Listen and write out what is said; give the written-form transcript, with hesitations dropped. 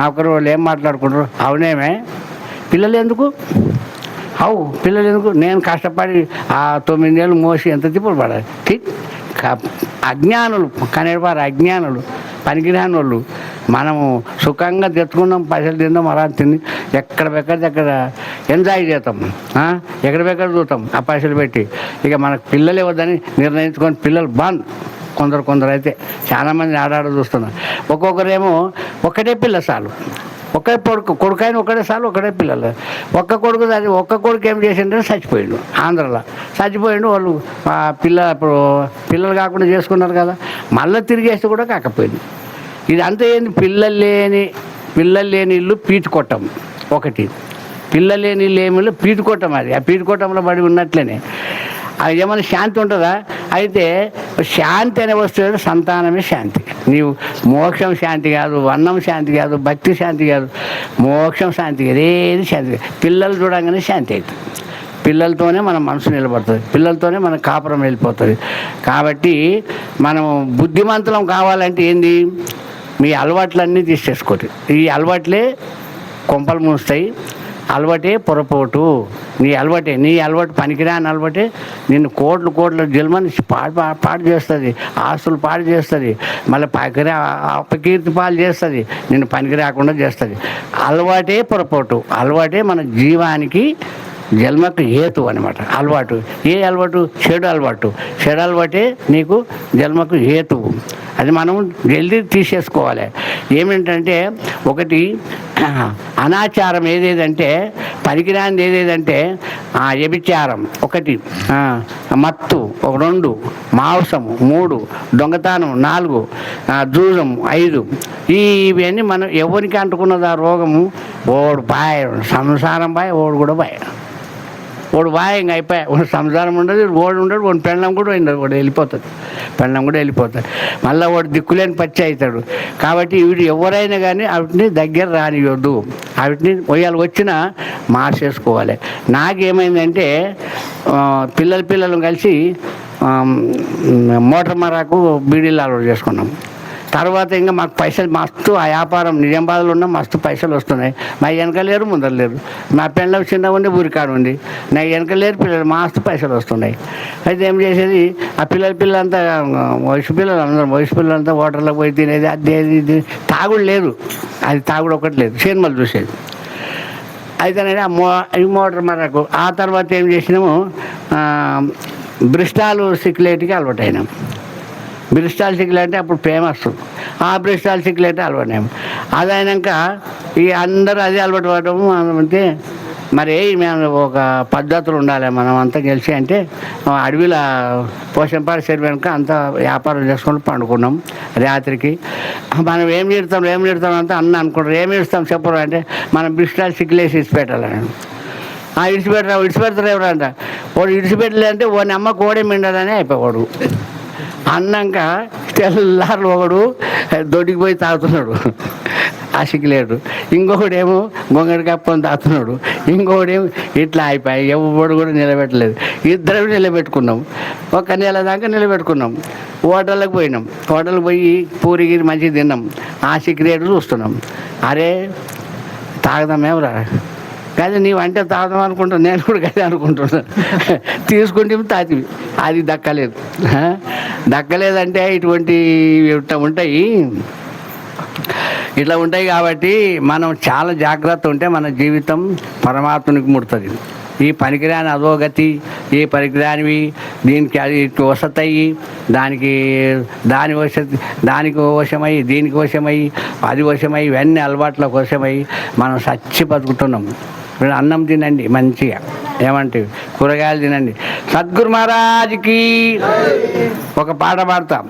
ఒకరు వాళ్ళు ఏం మాట్లాడుకుంటారు, అవునేమే పిల్లలు ఎందుకు, పిల్లలు ఎందుకు, నేను కష్టపడి ఆ 9 ఏళ్ళు మోసి ఎంత తిప్పుడు పడాలి. అజ్ఞానులు కనేవారు, అజ్ఞానులు పనికిరాని వాళ్ళు. మనము సుఖంగా తెచ్చుకున్నాం, పైసలు తిందాం, అలా తిని ఎక్కడ ఎంజాయ్ చేస్తాం, ఎక్కడ చూస్తాం ఆ పైసలు పెట్టి. ఇక మనకు పిల్లలు ఇవ్వద్దని నిర్ణయించుకొని పిల్లలు బంద్. కొందరు అయితే చాలామంది ఆడాడ చూస్తున్నారు. ఒక్కొక్కరేమో ఒకటే పిల్ల చాలు, ఒకే కొడుకైన ఒకటే చాలు, ఒకటే పిల్లలు. ఒక్క కొడుకు ఏం చేసిండే చచ్చిపోయిండు, ఆంధ్రలో చచ్చిపోయిండు. వాళ్ళు పిల్లలు కాకుండా చేసుకున్నారు కదా, మళ్ళీ తిరిగేస్తే కూడా కాకపోయింది. ఇది అంతా ఏంది, పిల్లలు లేని ఇల్లు పీటు కొట్టం. ఒకటి పిల్లలు లేని ఇల్లు ఏమిళ్ళు పీటు కొట్టం. అది ఆ పీటు కొట్టంలో పడి ఉన్నట్లేనే అది ఏమైనా శాంతి ఉంటుందా? అయితే శాంతి అనే వస్తువు సంతానమే శాంతి. నీవు మోక్షం శాంతి కాదు, వర్ణం శాంతి కాదు, భక్తి శాంతి కాదు, మోక్షం శాంతి కాదు, ఏది శాంతి కాదు. పిల్లలు చూడంగానే శాంతి అవుతుంది. పిల్లలతోనే మన మనసు నిలబడుతుంది, పిల్లలతోనే మన కాపురం వెళ్ళిపోతుంది. కాబట్టి మనం బుద్ధిమంతులం కావాలంటే ఏంది, మీ అలవాట్లన్నీ తీసేసుకోండి. ఈ అలవాట్లే కొంపలు మూస్తాయి, అలవాటే పొరపోటు. నీ అలవాటు పనికిరాని అలవాటే నిన్ను కోట్ల జన్మని పాడు చేస్తుంది, ఆస్తులు పాడు చేస్తుంది, మళ్ళీ అపకీర్తి పాలు చేస్తుంది, నిన్ను పనికి రాకుండా చేస్తుంది. అలవాటే పొరపోటు. అలవాటే మన జీవానికి జన్మకు హేతు అనమాట. అలవాటు చెడు అలవాటే నీకు జన్మకు హేతువు. అది మనం జల్దీ తీసేసుకోవాలి. ఏమిటంటే ఒకటి అనాచారం ఏదేదంటే, పనికిరానిది ఏదేదంటే వ్యభిచారం ఒకటి, మత్తు 2, మాంసము 3, దొంగతనం 4, జూదం 5. ఇవన్నీ మనం ఎవరికి అంటుకున్నది ఆ రోగము, ఓడు బాయ్, సంసారం బాయ్, ఓడు కూడా బాయ్, ఓడు బాయ్ ఇంకా అయిపోయాయి. సంసారం ఉండదు, ఓడు ఉండడు, వాడు పెళ్ళం కూడా వెళ్ళిపోతుంది, మళ్ళీ వాడు దిక్కులేని పచ్చి అవుతాడు. కాబట్టి వీడు ఎవరైనా కానీ వాటిని దగ్గర రానియొద్దు, వాటిని వచ్చినా మార్చేసుకోవాలి. నాకేమైందంటే పిల్లలు కలిసి మోటార్ మరాకు బీడీలు అలవాటు చేసుకున్నాం. తర్వాత ఇంకా మాకు పైసలు మస్తు, ఆ వ్యాపారం నిజామాబాద్లో ఉన్న మస్తు పైసలు వస్తున్నాయి. మా వెనక లేరు, ముందర లేరు. మా పెళ్ళ చిన్నగా ఉండి ఊరికాడు ఉంది, నా వెనక లేరు, పిల్లలు మస్తు పైసలు వస్తున్నాయి. అయితే ఏం చేసేది, ఆ పిల్లలంతా వయసు పిల్లలంతా హోటల్లోకి పోయి తినేది, అది తాగుడు లేదు, అది తాగుడు ఒకటి లేదు, సినిమాలు చూసేది. అయితే మోటార్ మరకు ఆ తర్వాత ఏం చేసినాము, బ్రిస్టాల్ సిక్లెట్కి అలవాటు అయినాం. బ్రిస్టాల్ సిక్లెట్ అంటే అప్పుడు ఫేమస్. ఆ బ్రిస్టాల్ సిక్లెట్ అలవాటు అది అయినాక ఇక అందరూ అదే అలవాటు పడము. అంటే మరి మేము ఒక పద్ధతులు ఉండాలి, మనం అంతా కలిసి అంటే అడవిలో పోషంపాడు చెరు వెనుక అంతా వ్యాపారం చేసుకొని పండుకున్నాం. రాత్రికి మనం ఏం చేస్తాం అంతా అనుకుంటారు. ఏమి ఇస్తాం చెప్పరు అంటే మనం బ్రిస్టాల్ సిక్లేసి ఇడిచిపెట్టాలని. ఇడిచిపెడతారు ఎవరంట, వాడు ఇడిచిపెట్టలేదంటే వాడిని అమ్మ కోడే మిండాలని అయిపోయాడు. అన్నాక తెల్లారు ఒకడు దొడ్డికి పోయి తాగుతున్నాడు ఆ సిక్లేటు, ఇంకొకడేమో గొంగడి కప్పని తాగుతున్నాడు, ఇంకొకడేమో ఇట్లా అయిపోయి ఎవడు కూడా నిలబెట్టలేదు. ఇద్దరు నిలబెట్టుకున్నాం, 1 నెల దాకా నిలబెట్టుకున్నాం. హోటల్కి పోయి పూరికి మంచిగా తిన్నాం. ఆ సిక్లేట్ చూస్తున్నాం. అరే తాగదామేమరా, కానీ నీవు అంటే తాగుదాం అనుకుంటాను, నేను కూడా కదా అనుకుంటున్నాను. తీసుకుంటే తాతివి, అది దక్కలేదంటే ఇట్లా ఉంటాయి. కాబట్టి మనం చాలా జాగ్రత్త ఉంటే మన జీవితం పరమాత్మనికి ముడుతుంది. ఈ పనికిరాని అధోగతి, ఈ పనికిరానివి దీనికి అది వసతయ్యి, దానికి వశమై, దీనికి వశమై, అది వశమై, ఇవన్నీ అలవాట్ల వశమై మనం సచ్చి బతుకుతున్నాం. అన్నం తినండి మంచిగా, ఏమంటే కూరగాయలు తినండి. సద్గురు మహారాజ్కి ఒక పాట పాడతాం.